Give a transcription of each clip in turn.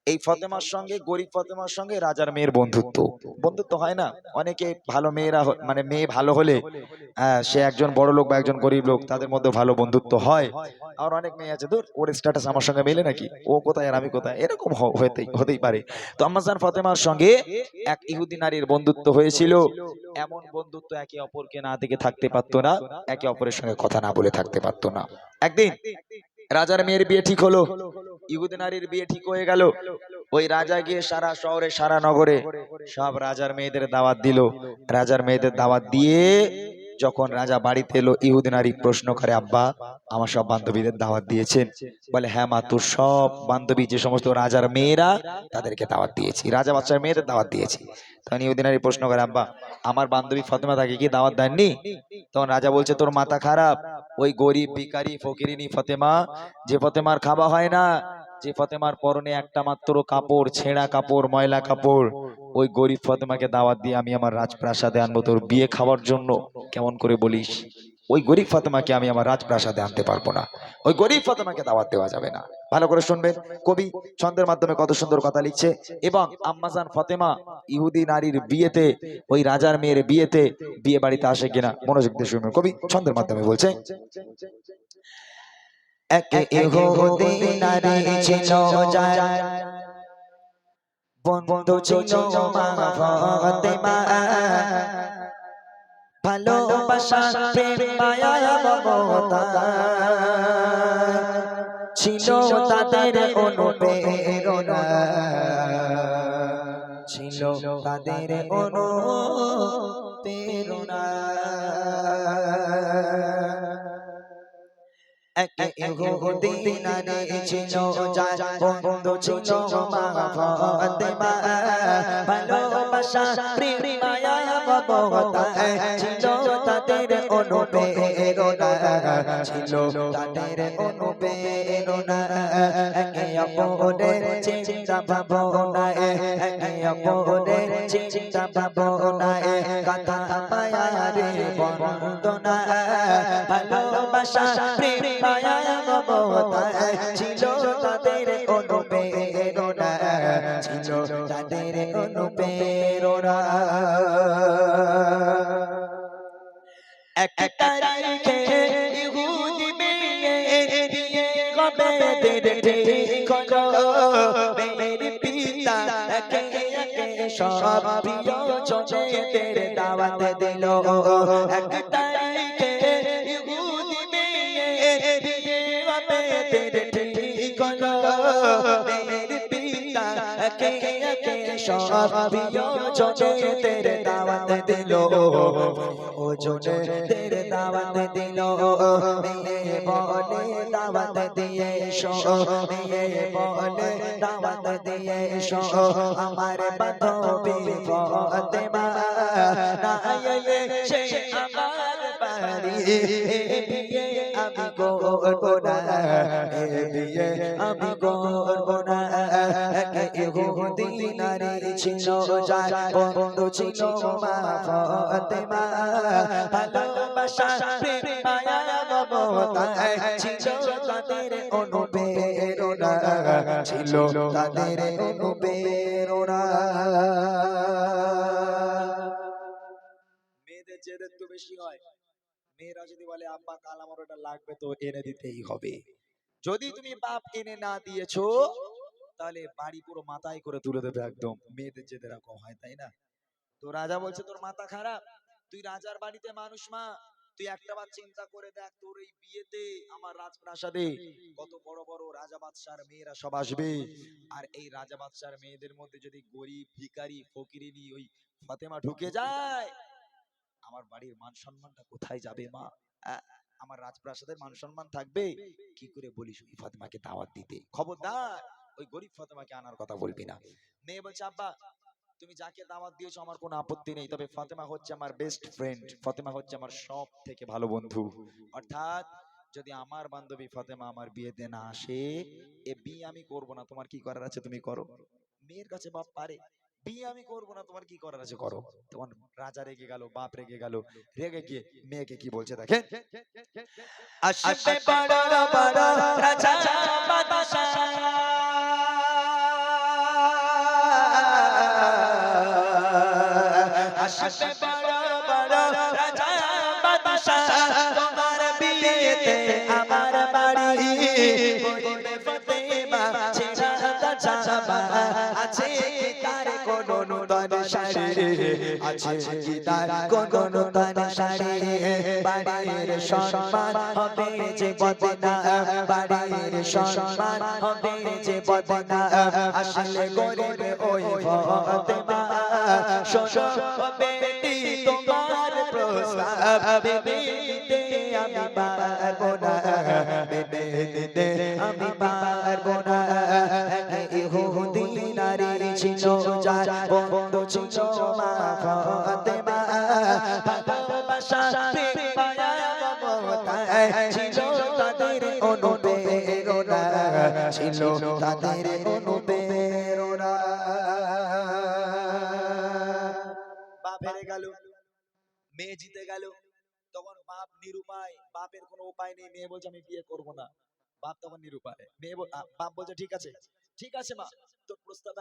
এই ফতেমার সঙ্গে, গরিব ফতেমার সঙ্গে রাজার মেয়ের বন্ধুত্ব। বন্ধুত্ব হয় না, অনেকে ভালো মেয়েরা মানে মেয়ে ভালো হলে সে একজন বড় লোক বা একজন গরিব লোক, তাদের মধ্যে ভালো বন্ধুত্ব হয়। আর অনেক মেয়ে আছে, ধর ওর স্ট্যাটাস আমার সঙ্গে মেলে নাকি, ও কোথায় আর আমি কোথায়, এরকম হতেই পারে। তো আম্মা জান ফাতেমার সঙ্গে এক ইহুদি নারীর বন্ধুত্ব হয়েছিল। এমন বন্ধুত্ব, একে অপরকে না দেখে থাকতে পারতো না, একে অপরের সঙ্গে কথা না বলে থাকতে পারতো না। একদিন রাজার মেয়ের বিয়ে ঠিক হলো, ইহুদি নারীর বিয়ে ঠিক হয়ে গেল। ওই রাজা গিয়ে সারা শহরে সারা নগরে সব রাজার মেয়েদের দাওয়াত দিল। রাজার মেয়েদের দাওয়াত দিয়ে যখন রাজা বাড়িতে এলো, ইহুদি নারী প্রশ্ন করে, আব্বা আমার সব বান্ধবীদের দাওয়াত দিয়েছেন? বলে, হ্যাঁ মা, তোর সব বান্ধবী যে সমস্ত রাজার মেয়েরা, তাদেরকে দাওয়াত দিয়েছি, রাজা বাচ্চার মেয়েদের দাওয়াত দিয়েছি। তখন ইহুদি নারী প্রশ্ন করে, আব্বা আমার বান্ধবী ফাতেমা, তাকে কি দাওয়াত দেননি? তখন রাজা বলছে, তোর মাথা খারাপ, ওই গরিব ভিখারি ফকিরিনী ফাতেমা, যে ফাতেমার খাওয়া হয় না, যে ফাতেমার পরনে একটা মাত্র কাপড়, ছেঁড়া কাপড়, ময়লা কাপড়, ওই গরিব ফাতেমাকে দাওয়াত দিয়ে আমি আমার রাজপ্রাসাদে আনবো তোর বিয়ে খাওয়ার জন্য? কেমন করে বলিস? ওই গরিব ফাতেমাকে আমি আমার রাজপ্রাসাদে আনতে পারবো না, ওই গরিব ফাতেমাকে দাওয়াত দেওয়া যাবে না। ভালো করে শুনবেন, কবি ছন্দের মাধ্যমে কত সুন্দর কথা লিখছে। এবং আম্মাজান ফাতেমা ইহুদি নারীর বিয়েতে, ওই রাজার মেয়ের বিয়েতে, বিয়ে বাড়িতে আসে কিনা মনোযোগ দিয়ে শুনবেন, কবি ছন্দের মাধ্যমে বলছে। এক ইহুদি নারী ছিল যার বন্ধু ছিল মা ফাতেমা, ভালোবাসা প্রেম মায়া মমতা ছিল তাদের অনুপ্রেরণা, ছিল তাদের অনুপ্রেরণা। এক ইহুদি নারী ছিল যার বন্ধু ছিল মা ফাতেমা, ভালোবাসা প্রেম মায়া মমতা ছিল তাদের অনুপ্রেরণা, ছিল তাদের অনুপ্রেরণা। একে অপরের চিন্তা ভাবনায়, একে অপরের চিন্তা ভাবনায় কথা পায়ারে বন্দনা, ভালোবাসা প্রেম মায়া মমতা ছিল তাদের অনুপ্রেরণা, ছিল তাদের অনুপ্রেরণা। এক তারিখে ইহুদি মেয়ের বিয়ে হবে ঠিক হলো, মেয়ের পিতা একে একে সব প্রিয়জনেদের দাওয়াত দিল। এক তারিখে ইহুদি মেয়ের বিয়ে হবে ঠিক হলো, মেয়ের পিতা একে একে সব প্রিয়জনেদের দাওয়াত দিল। ও জনেদের দাওয়াত দিল, মেয়ে বলে দাওয়াত দিয়ে এসো, মেয়ে বলে দাওয়াত দিয়ে এসো, আমার বান্ধবী ফাতেমা না এলে সে আমার বাড়ি, বিয়ে আমি করব না, বিয়ে আমি করব না। এক ইহুদি নারী ছিল যার বন্ধু ছিল মা ফাতেমা, ভালোবাসা প্রেম মায়া মমতা ছিল তাদের অনুপ্রেরণা, ছিল তাদের অনুপ্রেরণা। মেয়েদের জেদ একটু বেশি হয়, মেয়েরা যদি বলে আব্বা কাল আমার ওটা লাগবে, তো এনে দিতেই হবে। যদি তুমি বাপ এনে না দিয়েছো, তাহলে বাড়ি পুরো মাথায় করে তুলে দেবে একদম। মেয়েদের জেদ এরকম হয়, তাই না? তো রাজা বলছে, তোর মাথা খারাপ, তুই রাজার বাড়িতে মানুষ মা, তুই একটাবার চিন্তা করে দেখ, তোর এই বিয়েতে আমার রাজপ্রাসাদে কত বড় বড় রাজা বাদশার মেয়েরা সব আসবে, আর এই রাজা বাদশার মেয়েদের মধ্যে যদি গরিব ভিখারি ফকিরিনী ওই ফাতেমা ঢুকে যায়, আমার বাড়ির মান সম্মানটা কোথায় যাবে মা? আমার রাজপ্রাসাদের মান সম্মান থাকবে? কি করে বলিস ওই ফাতেমাকে দাওয়াত দিতে? খবরদার ওই গরিব ফাতেমাকে আনার কথা বলবি না। মেয়ে বলছে, আব্বা তুমি যাকে দাওয়াত দিয়েছো আমার কোনো আপত্তি নেই, তবে ফাতেমা হচ্ছে আমার বেস্ট ফ্রেন্ড, ফাতেমা হচ্ছে আমার সব থেকে ভালো বন্ধু। অর্থাৎ যদি আমার বান্ধবী ফাতেমা আমার বিয়েতে না আসে, এ বিয়ে আমি করব না, তোমার কি করার আছে তুমি করো। মেয়ের কাছে বাপ পারে, বিয়ে আমি করবো না, তোমার কি করার আছে করো। তখন রাজা রেগে গেল, বাপ রেগে গেল, রেগে গিয়ে মেয়েকে কি বলছে দেখেন। আসবে বড় বড় রাজা বাদশা, আসবে বড় বড় রাজা বাদশাহ তোমার বিয়েতে আমার বাড়ি করিবে ফাতেমা ছেঁড়া জামা আছে কি তার কোনো নূতন শাড়ি আছে কি তার কোনো নূতন শাড়ি বাড়ির সম্মান হবে যে বদনাম বাড়ির সম্মান হবে যে বদনাম আসলে গরিব ওই ফাতেমা শোনো বেটি তোমার প্রস্তাব বেবি দিতে আমি পারবো না বেবি দিতে আমি পারবো না ইহুদি নারী ছিল যার বন্ধু ছিল মা ফাতেমা ভালোবাসা প্রেম মায়া মমতায় ছিল তাদের অনুপ্রেরণা ছিল তাদের অনুপ্রেরণা বাপ হেরে গেল মেয়ে জিতে গেল তখন বাপ নিরুপায় বাপের কোনো উপায় নেই মেয়ে বলছে আমি বিয়ে করব না বাপ তখন নিরুপায় মেয়ে বাপ বলছে ঠিক আছে মা তোর প্রস্তাবে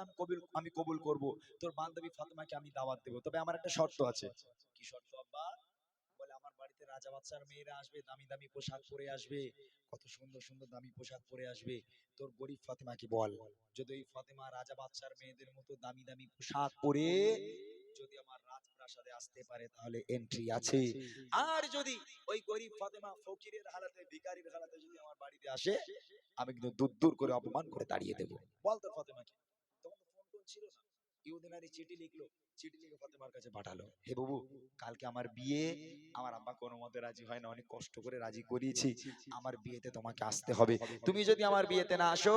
আমি কবুল করব তোর বান্ধবী ফাতেমাকে আমি দাওয়াত দেব তবে আমার একটা শর্ত আছে কি শর্ত আব্বা বলে আমার বাড়িতে রাজা বাদশার মেয়েরা আসবে দামি দামি পোশাক পরে আসবে কত সুন্দর সুন্দর দামি পোশাক পরে আসবে তোর গরিব ফাতেমাকে বল যদি ওই ফাতেমা রাজা বাদশার মেয়েদের মতো দামি দামি পোশাক পরে যদি আমার রাজপ্রাসাদে আসতে পারে তাহলে এন্ট্রি আছে আর যদি ওই গরিব ফাতেমা ফকিরের হালাতে ভিখারির হালাতে যদি আমার বাড়িতে আসে আমি কিন্তু দূর দূর করে অপমান করে তাড়িয়ে দেব বল তোর ফাতেমাকে তখন তো ফোন ছিল না ইহুদিনারি চিঠি লিখে ফাতেমার কাছে পাঠালো হে বাবু কালকে আমার বিয়ে আমার আব্বা কোনো মতে রাজি হয় না অনেক কষ্ট করে রাজি করিয়েছি আমার বিয়েতে তোমাকে আসতে হবে তুমি যদি আমার বিয়েতে না আসো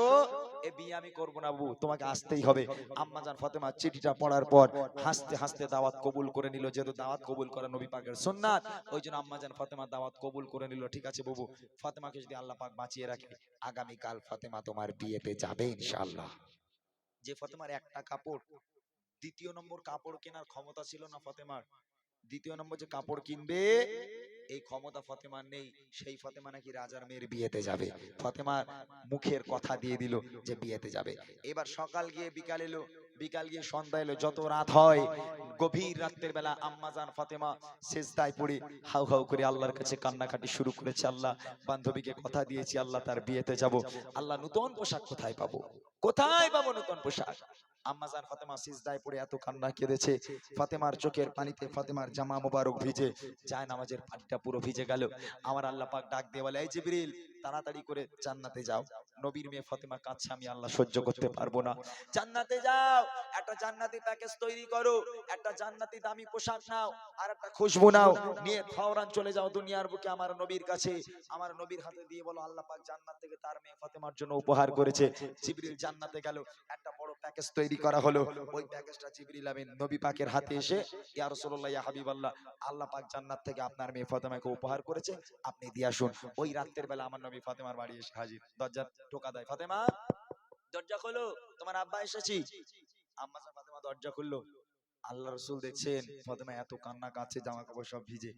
এই বিয়ে আমি করব না বাবু তোমাকে আসতেই হবে আম্মা জান ফাতেমা চিঠিটা পড়ার পর হাসতে হাসতে দাওয়াত কবুল করে নিল যেহেতু দাওয়াত কবুল করা নবী পাকের সুন্নাত ওই জন্য আম্মা জান ফাতেমা দাওয়াত কবুল করে নিল ঠিক আছে বাবু ফাতেমাকে যদি আল্লাহ পাক বাঁচিয়ে রাখে আগামী কাল ফাতেমা তোমার বিয়েতে যাবে ইনশাআল্লাহ যে ফাতেমার একটা কাপড় দ্বিতীয় নম্বর কাপড় কেনার ক্ষমতা ছিল না ফাতেমার দ্বিতীয় নম্বর যে কাপড় কিনবে এই ক্ষমতা ফাতেমার নেই সেই ফাতেমা নাকি রাজার মেয়ের বিয়েতে যাবে ফাতেমার মুখের কথা দিয়ে দিল যে বিয়েতে যাবে এবার সকাল গিয়ে বিকাল এলো বিকাল গিয়ে সন্ধ্যা এলো যত রাত হয় গভীর রাতের বেলা আম্মাজান ফাতেমা সেজদায় পড়ে হাউ হাউ করে আল্লাহর কাছে কান্নাকাটি শুরু করেছে আল্লাহ বান্ধবীকে কথা দিয়েছি আল্লাহ তার বিয়েতে যাব আল্লাহ নতুন পোশাক কোথায় পাবো নতুন পোশাক আম্মাজান ফাতেমা সিজদায় পড়ে এত কান্না কেঁদেছে ফাতেমার চোখের পানিতে ফাতেমার জামা মোবারক ভিজে যায় নামাজের পানিটা পুরো ভিজে গেল আমার আল্লাহ পাক ডাক দিয়ে বলে এই জিবরিল তাড়াতাড়ি করে জান্নাতে যাও নবীর মেয়ে ফাতেমা কাছে আমি আল্লাহ সহ্য করতে পারবো না জান্নাতে যাও একটা জান্নাতি প্যাকেজ তৈরি করো একটা জান্নাতি দামি পোশাক নাও আর একটা খুশবু নাও নিয়ে ফওরান চলে যাও দুনিয়ার বুকে আমার নবীর কাছে আমার নবীর হাতে দিয়ে বলো আল্লাহ পাক জান্নাত থেকে তার মেয়ে ফাতেমার জন্য উপহার করেছে জিবরিল জান্নাতে গেল একটা বড় প্যাকেজ তৈরি করা হলো ওই প্যাকেজটা জিবরিল আমিন নবী পাকের হাতে এসে ইয়া রাসূলুল্লাহ ইয়া হাবিবাল্লাহ আল্লাহ পাক জান্নাত থেকে আপনার মেয়ে ফাতেমাকে উপহার করেছে আপনি দিয়ে আসুন ওই রাতের বেলা আমার নবী ফাতেমার বাড়ি এসে হাজির দরজা টোকা দেয় ফাতেমা দরজা খোলো তোমার আব্বা এসেছি আম্মা জান ফাতেমা দরজা খুললো আল্লাহ রাসূল দেখছেন ফাতেমা এত কান্না কাঁদছে জামা কাপড় সব ভিজে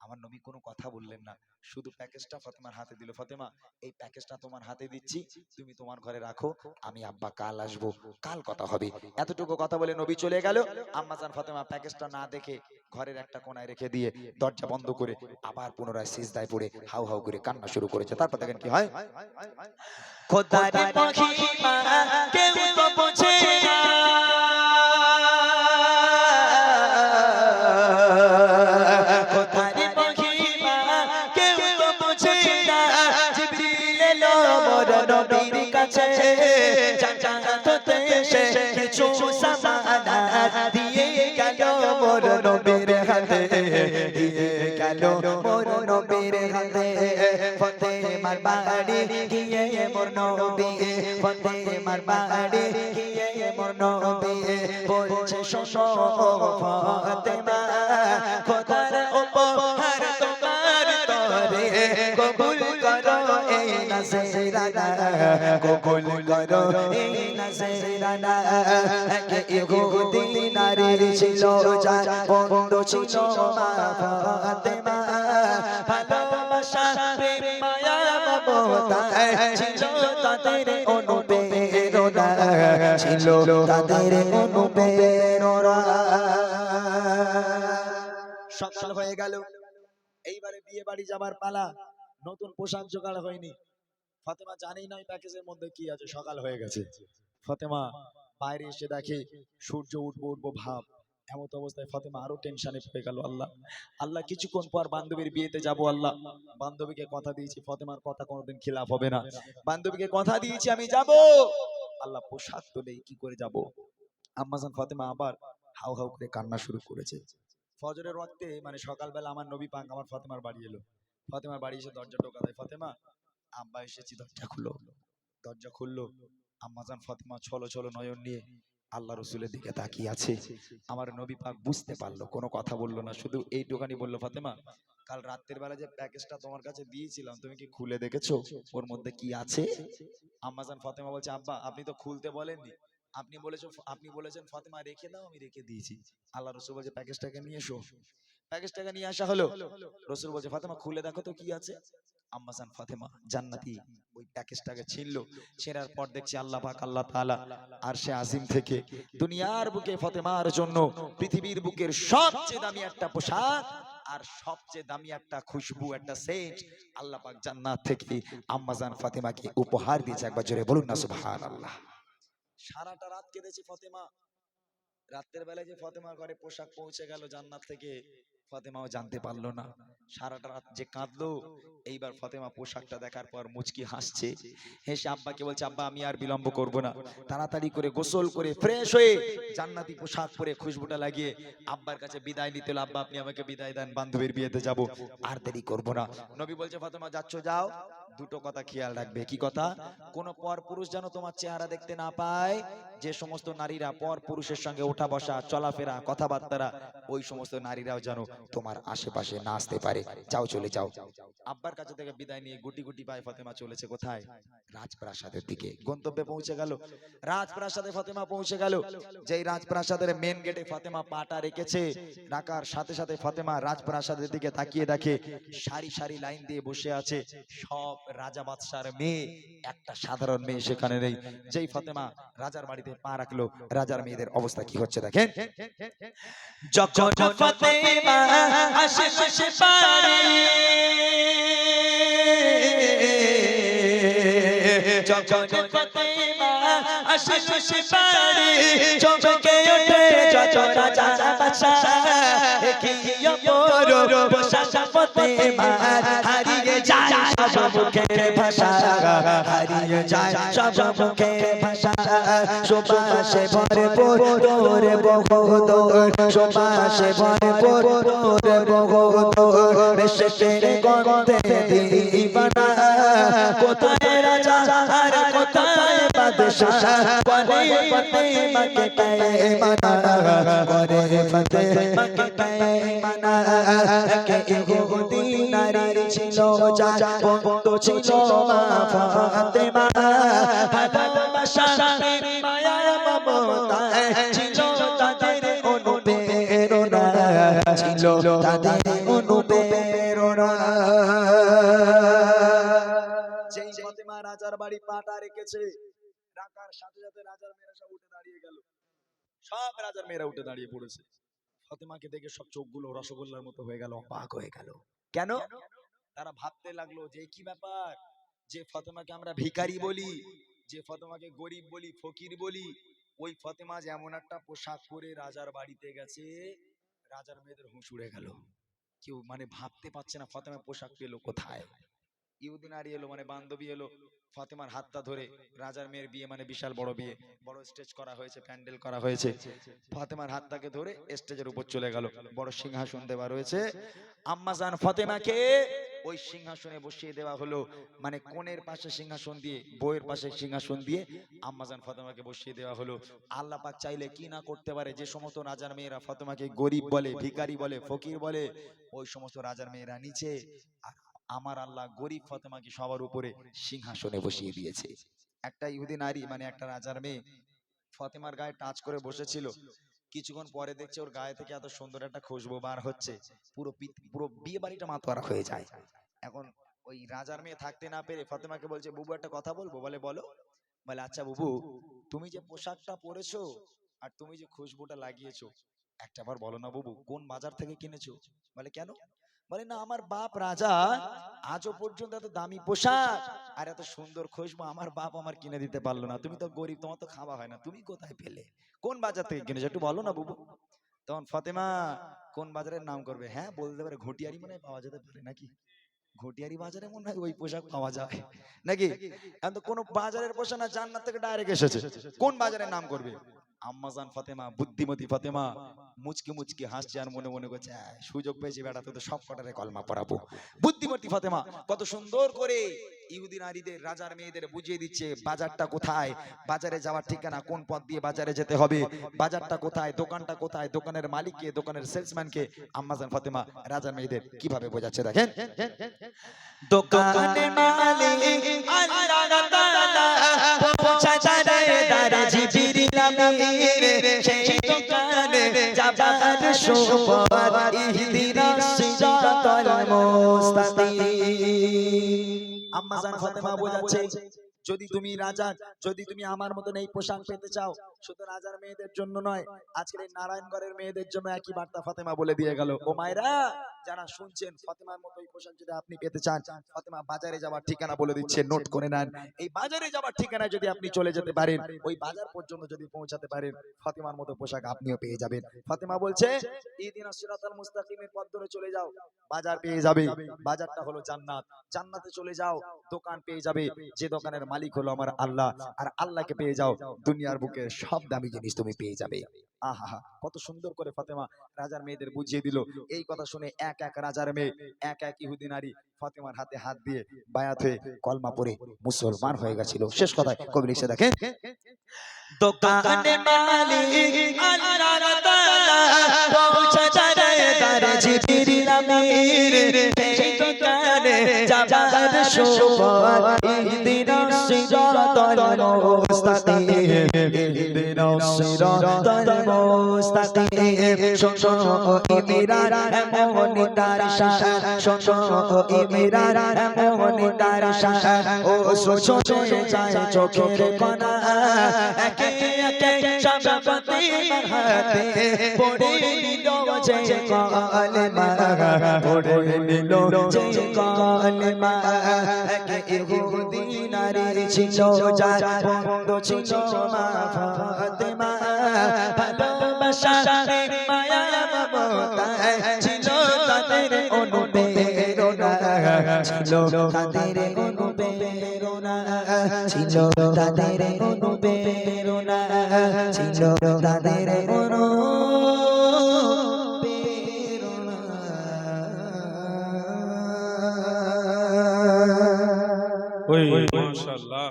আমার নবী কোনো কথা বললেন না শুধু প্যাকেজটা ফাতেমার হাতে দিল ফাতেমা এই প্যাকেজটা তোমার হাতে দিচ্ছি তুমি তোমার ঘরে রাখো আমি আব্বা কাল আসবো কাল কথা হবে এতটুকু কথা বলে নবী চলে গেল আম্মা জান ফাতেমা প্যাকেজটা না দেখে ঘরের একটা কোণায় রেখে দিয়ে দরজা বন্ধ করে আবার পুনরায় সিজদায় পড়ে হাউ হাউ করে কান্না শুরু করেছে তারপর দেখেন কি হয় খোদার মহিমা কেউ তো বোঝে না নবীর কাছে জান্নাত হতে সে কিছু সামানাত দিয়ে গেল মোর নবীর হাতে দিয়ে গেল মোর নবীর হাতে ফাতেমার বাড়ি গিয়ে মোর নবী ফাতেমার বাড়ি গিয়ে মোর নবী বলছে শোনো ফাতেমা খোদার উপহার তোমার তরে কবুল করো এই নজরানা কবুল করো এই নজরানা কে ইহুদি নারী ছিল যার বন্ধু ছিল মা ফাতেমা ভালোবাসা প্রেম মায়া মমতা ছিল তাদের অনুপ্রেরণা ছিল তাদের অনুপ্রেরণা সকাল হয়ে গেল, এইবারে বিয়ে বাড়ি যাবার পালা। নতুন পোশাক জোগাড় হয়নি। ফাতেমা জানেই না প্যাকেজের মধ্যে কি আছে, সকাল হয়ে গেছে। ফাতেমা বাইরে এসে দেখে সূর্য উঠবো উঠবো ভাব। এমত অবস্থায় ফাতেমা আরো টেনশনে পড়ে গেল। আল্লাহ আল্লাহ, কিছুক্ষণ পর বান্ধবীর বিয়েতে যাব। আল্লাহ, বান্ধবীকে কথা দিয়েছি ফাতেমার কথা কোনোদিন খিলাফ হবে না। বান্ধবীকে কথা দিয়েছি আমি যাব। আল্লাহ, পোশাক তো নেই, কি করে যাব? আম্মাজান ফাতেমা আবার হাউ হাউ করে কান্না শুরু করেছে। ফজরের ওয়াক্তে মানে সকালবেলা আমার নবী পাক আমার ফাতেমার বাড়ি এলো। ফাতেমার বাড়ি এসে দরজা টোকা দেয়। ফাতেমা, আব্বা এসেছি, দরজা খুললো। দরজা খুললো, আম্মাজান ফাতেমা ছলো ছলো নয়ন নিয়ে আল্লাহ রসুলের দিকে তাকিয়ে আছে। আমার নবী পাক বুঝতে পারলো, কোনো কথা বললো না, শুধু এইটুখানি বললো, ফাতেমা, কাল রাতের বেলা যে প্যাকেজটা তোমার কাছে দিয়েছিলাম তুমি কি খুলে দেখেছো ওর মধ্যে কি আছে? আম্মাজান ফাতেমা বলছে, আব্বা আপনি তো খুলতে বলেননি, আপনি বলেছেন ফাতেমা রেখে দাও, আমি রেখে দিয়েছি। আল্লাহ রসুল বলছে, প্যাকেজটাকে নিয়ে এসো। প্যাকেজটাকে নিয়ে আসা হলো। রসুল বলছে, ফাতেমা খুলে দেখো তো কি আছে। আম্মাজান ফাতেমা জান্নাতি ওই প্যাকেজটাকে ছিনলো। ছেঁড়ার পর দেখছি আল্লাহ পাক আল্লাহ তাআলা আরশে আজিম থেকে দুনিয়ার বুকে ফাতেমার জন্য পৃথিবীর বুকের সবচেয়ে দামি একটা পোশাক আর সবচেয়ে দামি একটা খুশবু, একটা সেন্ট আল্লাহ পাক জান্নাত থেকে আম্মাজান ফাতেমাকে উপহার দিয়েছে। একবার জোরে বলুন না সুবহানাল্লাহ। সারাটা রাত কেঁদেছে ফাতেমা। রাতের বেলায় যে ফাতেমার ঘরে পোশাক পৌঁছে গেল জান্নাত থেকে, ফাতেমাও জানতে পারলো না। সারাটা রাত যে কাঁদলো, এইবার ফাতেমা পোশাকটা দেখার পর মুচকি হাসছে। হেসে আব্বাকে বলছে, আব্বা আমি আর বিলম্ব করব না, তাড়াতাড়ি করে গোসল করে ফ্রেশ হয়ে জান্নাতি পোশাক পরে খুশবুটা লাগিয়ে আব্বার কাছে বিদায় নিতে হলো। আব্বা আপনি আমাকে বিদায় দেন, বান্ধবীর বিয়েতে যাব, আর দেরি করব না। নবী বলছে, ফাতেমা যাচ্ছ যাও, দুটো কথা খেয়াল রাখবে। কি কথা? কোন পর পুরুষ যেন তোমার চেহারা দেখতে না পায়। যে সমস্ত নারীরা পর পুরুষের সঙ্গে ওঠা বসা চলাফেরা কথাবার্তা, ওই সমস্ত নারীরাও যেন তোমার আশেপাশে না আসতে পারে। যাও, চলে যাও। আব্বার কাছে থেকে বিদায় নিয়ে গুটি গুটি পায়ে ফাতেমা চলেছে কোথায়? রাজপ্রাসাদের দিকে। গন্তব্যে পৌঁছে গেল। রাজপ্রাসাদে ফাতেমা পৌঁছে গেল। যেই রাজপ্রাসাদের মেন গেটে ফাতেমা পাটা রেখেছে, রাখার সাথে সাথে ফাতেমা রাজপ্রাসাদের দিকে তাকিয়ে দেখে সারি সারি লাইন দিয়ে বসে আছে সব রাজা বাদশার মেয়ে, একটা সাধারণ মেয়ে সেখানে নেই। যেই ফাতেমা রাজার বাড়িতে পা রাখলো, রাজার মেয়েদের অবস্থা কি হচ্ছে দেখেন। যখন ফাতেমা আশেপাশে পারে, যখন ফাতেমা আশেপাশে পারে, চমকে ওঠে যত রাজা বাদশা। কি অপরূপ পোশাক ফাতেমার, হারিয়ে যায় সব মুখের ভাষা, হারিয়ে যায় সব মুখের ভাষা। সুবাসে ভরপুর তোর বহুদূর, সুবাসে ভরপুর তোর বহুদূর, বেশের গন্ধে দিবানা। কোথায় রাজা আর কোথায় বাদশা, করে ফাতেমাকে পেমানা, করে ফাতেমাকে পেমানা। কে ইহুদি নারী ছিল যা বন্ধু ছিল মা ফাতেমা, ভালোবাসা মায়া মমতা ছিল তাদের অনুপ্রেরণা, ছিল তাদের অনুপ্রেরণা। যেই ফাতেমা রাজার বাড়ি পাটা রেখেছে, রাখার সাথে সাথে রাজার মেয়েরা সব উঠে দাঁড়িয়ে গেল। সব রাজার মেয়েরা উঠে দাঁড়িয়ে পড়েছে। ফাতেমাকে দেখে সব চোখগুলো রসগোল্লার মতো হয়ে গেল, অবাক হয়ে গেল। কেন? তারা ভাবতে লাগলো যে কি ব্যাপার, যে ফাতেমাকে আমরা ভিখারি বলি, যে ফাতেমাকে গরিব বলি, ফকির বলি, ওই ফাতেমা যে এমন একটা পোশাক পরে রাজার বাড়িতে গেছে, রাজার মেয়েদের হুঁশ উড়ে গেল। কেউ মানে ভাবতে পারছে না ফাতেমা পোশাক পেলো কোথায়। ইহুদি নারী এলো মানে বান্ধবী এলো, ফাতেমার হাতটা ধরে, রাজার মেয়ের বিয়ে মানে বিশাল বড় বিয়ে, বড় স্টেজ করা হয়েছে, প্যান্ডেল করা হয়েছে। ফাতেমার হাতটাকে ধরে স্টেজের উপর চলে গেল, বড় সিংহাসন দেওয়া রয়েছে। আম্মাজান ফাতেমাকে ওই সিংহাসনে বসিয়ে দেওয়া হলো, মানে কোণের পাশে সিংহাসন দিয়ে, বউয়ের পাশে সিংহাসন দিয়ে আম্মাজান ফাতেমাকে বসিয়ে দেওয়া হলো। আল্লাহ পাক চাইলে কি না করতে পারে। যে সমস্ত রাজার মেয়েরা ফাতেমাকে গরিব বলে, ভিখারি বলে, ফকির বলে, ওই সমস্ত রাজার মেয়েরা নিচে, আর আমার আল্লাহ গরিব ফাতেমাকে সবার উপরে সিংহাসনে বসিয়ে দিয়েছে। একটা ইহুদি নারী মানে একটা রাজার মেয়ে ফাতেমার গায়ে টাচ করে বসেছিল। কিছুক্ষণ পরে দেখছে ওর গায়ে থেকে এত সুন্দর একটা খুশবু বার হচ্ছে, পুরো পুরো বিয়ে বাড়িটা মাতোয়ারা হয়ে যায়। এখন ওই রাজার মেয়ে থাকতে না পেরে ফাতেমাকে বলছে, বুবু একটা কথা বলবো। বলে বলো। বলে আচ্ছা বুবু, তুমি যে পোশাকটা পরেছো আর তুমি যে খুশবুটা লাগিয়েছো, একটা বার বলো না বাবু, কোন বাজার থেকে কিনেছো? বলে কেন? বলে না, আমার বাপ রাজা, আজও পর্যন্ত এত দামি পোশাক আর এত সুন্দর খুশবু আমার বাপ আমার কিনে দিতে পারলো না। তুমি তো গরিব, তোমার তো খাওয়া হয় না, তুমি কোথায় পেলে? কোন বাজার থেকে কিনেছো একটু বলো না বাবু। তখন ফাতেমা কোন বাজারের নাম করবে? হ্যাঁ বলতে পারে, ঘটিয়ারি মনে হয় পাওয়া যেতে পারে নাকি, ঘটিয়ারি বাজারে মনে হয় ওই পোশাক পাওয়া যায় নাকি। এখন তো কোনো বাজারের পোশাক না, জান্নাত থেকে ডাইরেক্ট এসেছে। কোন বাজারের নাম করবে? আম্মাজান ফাতেমা, বুদ্ধিমতী ফাতেমা মুচকি মুচকি হাসছে আর মনে মনে করছে, সুযোগ পেয়েছি বেটা, তো সব কটারে কলমা পড়াবো। বুদ্ধিমতী ফাতেমা কত সুন্দর করে ইহুদি নারীদের, রাজার মেয়েদের বুঝিয়ে দিচ্ছে বাজারটা কোথায়, বাজারে যাওয়ার ঠিকানা, কোন পথ দিয়ে বাজারে যেতে হবে, বাজারটা কোথায়, দোকানটা কোথায়, দোকানের মালিককে, দোকানের সেলসম্যানকে আম্মাজান ফাতেমা রাজার মেয়েদের কিভাবে বোঝাচ্ছে দেখেন। দোকানে মালিক আল্লাহ তাআলা পৌঁছায় দারাজি জিবরিল সেই দোকানে যাবার সুপথ ইহদিনাস সিরাতাল মুস্তাকিম। আম্মাজান ফাতেমা বোঝাচ্ছে, যদি তুমি রাজা, যদি তুমি আমার মতন এই পোশাক পেতে চাও, শুধু রাজার মেয়েদের জন্য নয়, আজকের এই নারায়ণগড়ের মেয়েদের জন্য একই বার্তা ফাতেমা বলে দিয়ে গেল। ও মায়েরা যারা শুনছেন, ফাতেমার মতো এই পোশাক যদি আপনি পেতে চান, ফাতেমা বাজারে যাওয়ার ঠিকানা বলে দিচ্ছে, নোট করে নেন। এই বাজারে যাওয়ার ঠিকানায় যদি আপনি চলে যেতে পারেন, ওই বাজার পর্যন্ত যদি পৌঁছাতে পারেন, ফাতেমার মতো পোশাক আপনিও পেয়ে যাবেন। ফাতেমা বলছে, ইহদিনাস সিরাতাল মুস্তাকিমের পথ ধরে চলে যাও, বাজার পেয়ে যাবে। বাজারটা হলো জান্নাত, জান্নাতে চলে যাও, দোকান পেয়ে যাবে, যে দোকানের মালিক হলো আমার আল্লাহ, আর আল্লাহকে পেয়ে যাও, দুনিয়ার বুকে সব দামি জিনিস তুমি পেয়ে যাবে। আহা, কত সুন্দর করে ফাতেমা রাজার মেয়েদের বুঝিয়ে দিল। এই কথা শুনে এক এক রাজার মেয়ে, এক এক ইহুদি নারী ফাতেমার হাতে হাত দিয়ে বায়াত হয়ে কলমা পড়ে মুসলমান হয়ে গেছিল। শেষ কথায় কবি লিখে দেখেন, দোকানে মালিক আল্লাহ তাআলা পৌঁছায় দারাজি জিবরিল সেই দোকানে যাবার সুপথ ইহদিনাস সিরাতাল মুস্তাকিম, ইহদিনাস সিরাতাল মুস্তাকিম। শোনো ইমরান এমন তার শান, শোনো ইমরান এমন তার শান, ও সোচে যায় চোখের কোনা, একে একে সব ফাতেমার হাতে পড়ে নিল যে কলমা, পড়ে নিল যে কলমা। একে ইহুদি নারী ছিল যার বন্ধু ছিল মা ফাতেমা, ভালোবাসা মায়া মমতায় ছিল তাদের অনুপ্রেরণা, ছিল তাদের অনুপ্রেরণা, ছিল তাদের অনুপ্রেরণা, ছিল তাদের অনুপ্রেরণা। মাশাআল্লাহ,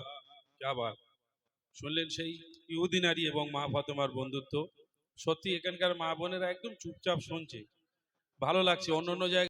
क्या बात। শুনলেন সেই ইহুদি নারী এবং মা ফাতেমার বন্ধুত্ব। সত্যি এখানকার মা বোনেরা একদম চুপচাপ শুনছে, ভালো লাগছে। অন্য অন্য জায়গায়